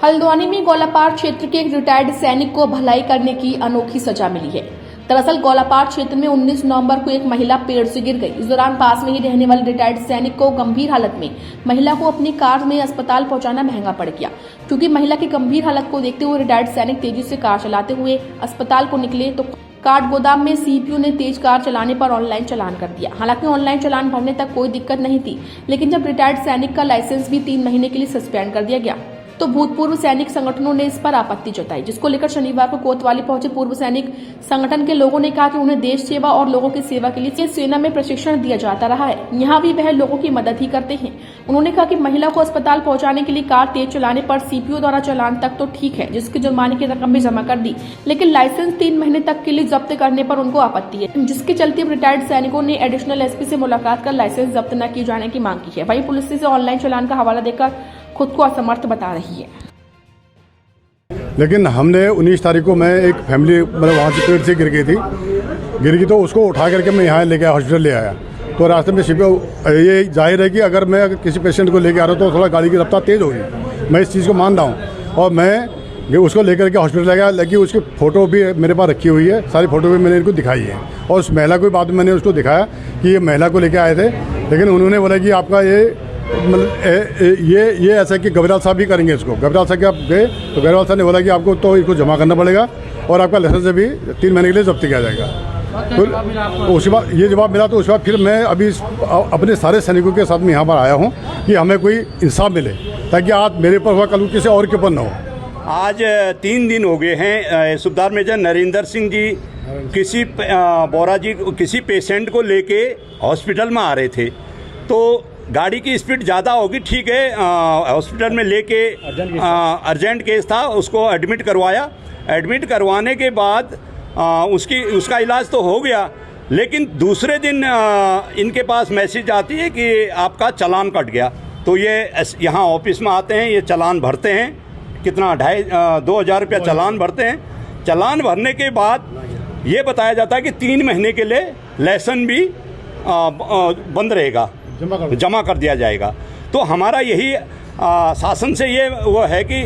हल्द्वानी में गोलापार क्षेत्र के एक रिटायर्ड सैनिक को भलाई करने की अनोखी सजा मिली है। दरअसल गोलापार क्षेत्र में 19 नवंबर को एक महिला पेड़ से गिर गई। इस दौरान पास में ही रहने वाले रिटायर्ड सैनिक को गंभीर हालत में महिला को अपनी कार में अस्पताल पहुंचाना महंगा पड़ गया। क्योंकि महिला की गंभीर हालत को देखते हुए रिटायर्ड सैनिक तेजी से कार चलाते हुए अस्पताल को निकले तो काठ गोदाम में सीपीयू ने तेज कार चलाने पर ऑनलाइन चालान कर दिया। हालांकि ऑनलाइन चालान भरने तक कोई दिक्कत नहीं थी, लेकिन जब रिटायर्ड सैनिक का लाइसेंस भी 3 महीने के लिए सस्पेंड कर दिया गया तो भूतपूर्व सैनिक संगठनों ने इस पर आपत्ति जताई, जिसको लेकर शनिवार को कोतवाली पहुंचे पूर्व सैनिक संगठन के लोगों ने कहा कि उन्हें देश सेवा और लोगों की सेवा के लिए सेना में प्रशिक्षण दिया जाता रहा है, यहाँ भी वह लोगों की मदद ही करते हैं। उन्होंने कहा कि महिला को अस्पताल पहुंचाने के लिए कार तेज चलाने पर सीपीयू द्वारा चालान तक तो ठीक है, जिसके जुर्माने की रकम भी जमा कर दी, लेकिन लाइसेंस 3 महीने तक के लिए जब्त करने पर उनको आपत्ति है, जिसके चलते रिटायर्ड सैनिकों ने एडिशनल एसपी से मुलाकात कर लाइसेंस जब्त न किए जाने की मांग की है। वहीं पुलिस इसे ऑनलाइन चालान का हवाला देकर खुद को असमर्थ बता रही है। लेकिन हमने 19 तारीख को मैं एक फैमिली मतलब वहाँ से पेड़ से गिर गई तो उसको उठा करके मैं यहाँ लेके आया, हॉस्पिटल ले आया। तो रास्ते में ये जाहिर है कि अगर मैं किसी पेशेंट को लेके आ रहा हूँ तो थोड़ा गाड़ी की रफ्तार तेज़ होगी, मैं इस चीज़ को मान रहा हूँ। और मैं उसको लेकर के हॉस्पिटल ले गया, लेकिन उसकी फ़ोटो भी मेरे पास रखी हुई है, सारी फ़ोटो भी मैंने इनको दिखाई है। और उस महिला को बाद में मैंने उसको दिखाया कि ये महिला को लेकर आए थे, लेकिन उन्होंने बोला कि आपका ये मतलब ये ऐसा कि गबराल साहब भी करेंगे इसको। गबराल साहब के आप गए तो गबराल साहब ने बोला कि आपको तो इसको जमा करना पड़ेगा और आपका लाइसेंस भी 3 महीने के लिए जब्त किया जाएगा। तो उसके बाद ये जवाब मिला, तो उसके बाद फिर मैं अभी अपने सारे सैनिकों के साथ में यहाँ पर आया हूँ कि हमें कोई इंसाफ मिले, ताकि आज मेरे पर हुआ कल किसी और के ऊपर न हो। आज 3 दिन हो गए हैं। सूबेदार मेजर नरेंद्र सिंह जी किसी बोरा जी किसी पेशेंट को लेके हॉस्पिटल में आ रहे थे, तो गाड़ी की स्पीड ज़्यादा होगी, ठीक है। हॉस्पिटल में लेके अर्जेंट केस था, उसको एडमिट करवाया। एडमिट करवाने के बाद उसका इलाज तो हो गया, लेकिन दूसरे दिन इनके पास मैसेज आती है कि आपका चालान कट गया। तो ये यहाँ ऑफिस में आते हैं, ये चालान भरते हैं, कितना 2,500 रुपया चालान भरते हैं। चालान भरने के बाद ये बताया जाता है कि 3 महीने के लिए लाइसेंस भी बंद रहेगा, जमा कर दिया जाएगा। तो हमारा यही शासन से ये वो है कि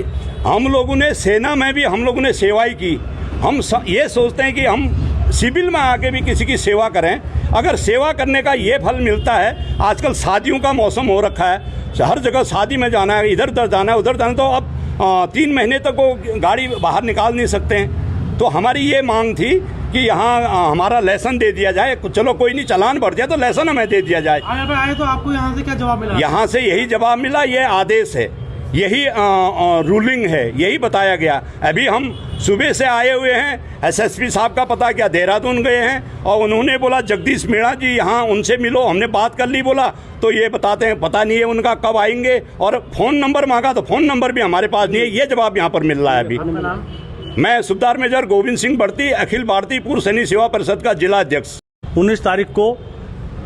हम लोगों ने सेना में भी हम लोगों ने सेवाएं की। हम ये सोचते हैं कि हम सिविल में आके भी किसी की सेवा करें। अगर सेवा करने का ये फल मिलता है, आजकल शादियों का मौसम हो रखा है, हर जगह शादी में जाना है, इधर उधर जाना है, उधर जाना है, तो अब 3 महीने तक वो गाड़ी बाहर निकाल नहीं सकते हैं। तो हमारी ये मांग थी कि यहाँ हमारा लाइसेंस दे दिया जाए। चलो कोई नहीं, चालान भर दिया तो लाइसेंस हमें दे दिया जाए। आए तो आपको यहाँ से क्या जवाब मिला? यहाँ से यही जवाब मिला, ये आदेश है, यही रूलिंग है, यही बताया गया। अभी हम सुबह से आए हुए हैं, एसएसपी साहब का पता क्या देहरादून गए हैं, और उन्होंने बोला जगदीश मीणा जी यहाँ उनसे मिलो, हमने बात कर ली। बोला तो ये बताते हैं पता नहीं है उनका कब आएंगे, और फ़ोन नंबर मांगा तो फ़ोन नंबर भी हमारे पास नहीं है। ये जवाब यहाँ पर मिल रहा है अभी। मैं सूबेदार मेजर गोविंद सिंह बढ़ती, अखिल भारतीय पूर्व सैनिक सेवा परिषद का जिला अध्यक्ष। 19 तारीख को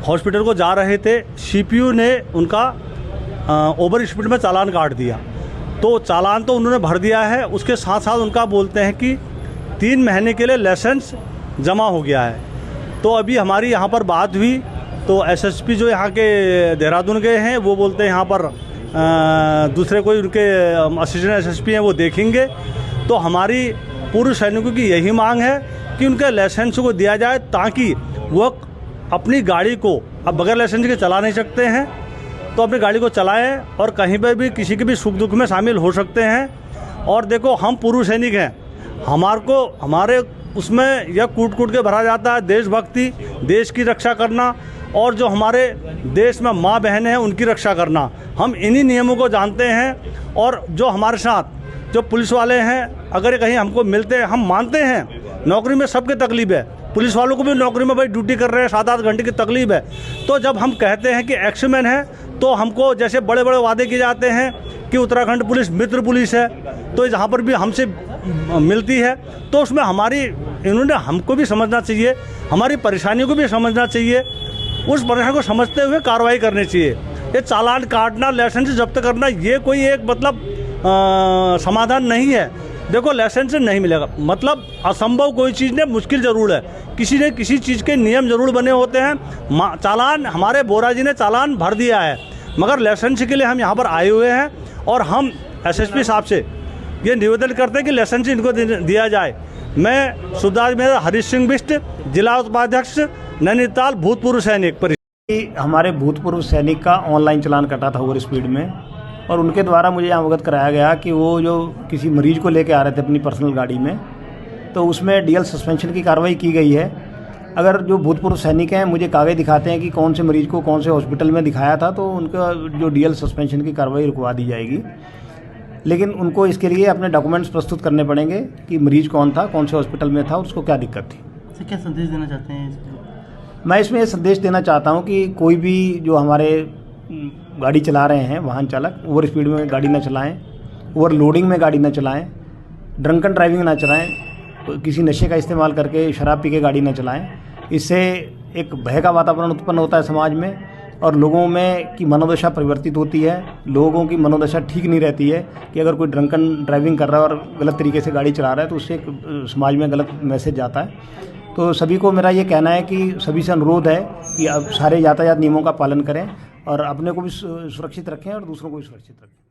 हॉस्पिटल को जा रहे थे, सीपीयू ने उनका ओवर स्पीड में चालान काट दिया। तो चालान तो उन्होंने भर दिया है, उसके साथ साथ उनका बोलते हैं कि 3 महीने के लिए लाइसेंस जमा हो गया है। तो अभी हमारी यहाँ पर बात हुई, तो एसएसपी जो यहाँ के देहरादून गए हैं, वो बोलते हैं यहाँ पर दूसरे कोई उनके असिस्टेंट एसएसपी हैं, वो देखेंगे। तो हमारी पूर्व सैनिकों की यही मांग है कि उनके लाइसेंस को दिया जाए, ताकि वो अपनी गाड़ी को, अब बगैर लाइसेंस के चला नहीं सकते हैं, तो अपनी गाड़ी को चलाएं और कहीं पर भी किसी के भी सुख दुख में शामिल हो सकते हैं। और देखो, हम पूर्व सैनिक हैं, हमारे उसमें यह कूट कूट के भरा जाता है देशभक्ति, देश की रक्षा करना, और जो हमारे देश में माँ बहनें हैं उनकी रक्षा करना। हम इन्हीं नियमों को जानते हैं। और जो हमारे साथ जो पुलिस वाले हैं, अगर कहीं हमको मिलते हैं, हम मानते हैं नौकरी में सबके तकलीफ है, पुलिस वालों को भी नौकरी में भाई ड्यूटी कर रहे हैं, 7-8 घंटे की तकलीफ है। तो जब हम कहते हैं कि एक्समैन है, तो हमको जैसे बड़े बड़े वादे किए जाते हैं कि उत्तराखंड पुलिस मित्र पुलिस है, तो जहाँ पर भी हमसे मिलती है, तो उसमें इन्होंने हमको भी समझना चाहिए, हमारी परेशानियों को भी समझना चाहिए, उस परेशानी को समझते हुए कार्रवाई करनी चाहिए। ये चालान काटना, लाइसेंस जब्त करना, ये कोई एक मतलब समाधान नहीं है। देखो, लाइसेंस नहीं मिलेगा मतलब असंभव कोई चीज़ नहीं, मुश्किल ज़रूर है। किसी ने किसी चीज़ के नियम ज़रूर बने होते हैं। चालान हमारे बोरा जी ने चालान भर दिया है, मगर लाइसेंस के लिए हम यहाँ पर आए हुए हैं, और हम एसएसपी साहब से ये निवेदन करते हैं कि लाइसेंस इनको दिया जाए। मैं सुधार मेरा हरीश सिंह बिष्ट, जिला उपाध्यक्ष नैनीताल, भूतपूर्व सैनिक। हमारे भूतपूर्व सैनिक का ऑनलाइन चालान कटा था ओवर स्पीड में, और उनके द्वारा मुझे अवगत कराया गया कि वो जो किसी मरीज को लेकर आ रहे थे अपनी पर्सनल गाड़ी में, तो उसमें डीएल सस्पेंशन की कार्रवाई की गई है। अगर जो भूतपूर्व सैनिक हैं मुझे कागज दिखाते हैं कि कौन से मरीज को कौन से हॉस्पिटल में दिखाया था, तो उनका जो डीएल सस्पेंशन की कार्रवाई रुकवा दी जाएगी। लेकिन उनको इसके लिए अपने डॉक्यूमेंट्स प्रस्तुत करने पड़ेंगे कि मरीज कौन था, कौन से हॉस्पिटल में था और उसको क्या दिक्कत थी। सर, क्या संदेश देना चाहते हैं? मैं इसमें ये संदेश देना चाहता हूँ कि कोई भी जो हमारे गाड़ी चला रहे हैं वाहन चालक, ओवर स्पीड में गाड़ी ना चलाएं, ओवर लोडिंग में गाड़ी ना चलाएं, ड्रंकन ड्राइविंग ना चलाएं, किसी नशे का इस्तेमाल करके शराब पी के गाड़ी ना चलाएं। इससे एक भय का वातावरण उत्पन्न होता है समाज में, और लोगों में की मनोदशा परिवर्तित होती है। लोगों की मनोदशा ठीक नहीं रहती है कि अगर कोई ड्रंकन ड्राइविंग कर रहा है और गलत तरीके से गाड़ी चला रहा है तो उससे एक समाज में गलत मैसेज जाता है। तो सभी को मेरा ये कहना है कि सभी से अनुरोध है कि अब सारे यातायात नियमों का पालन करें और अपने को भी सुरक्षित रखें और दूसरों को भी सुरक्षित रखें।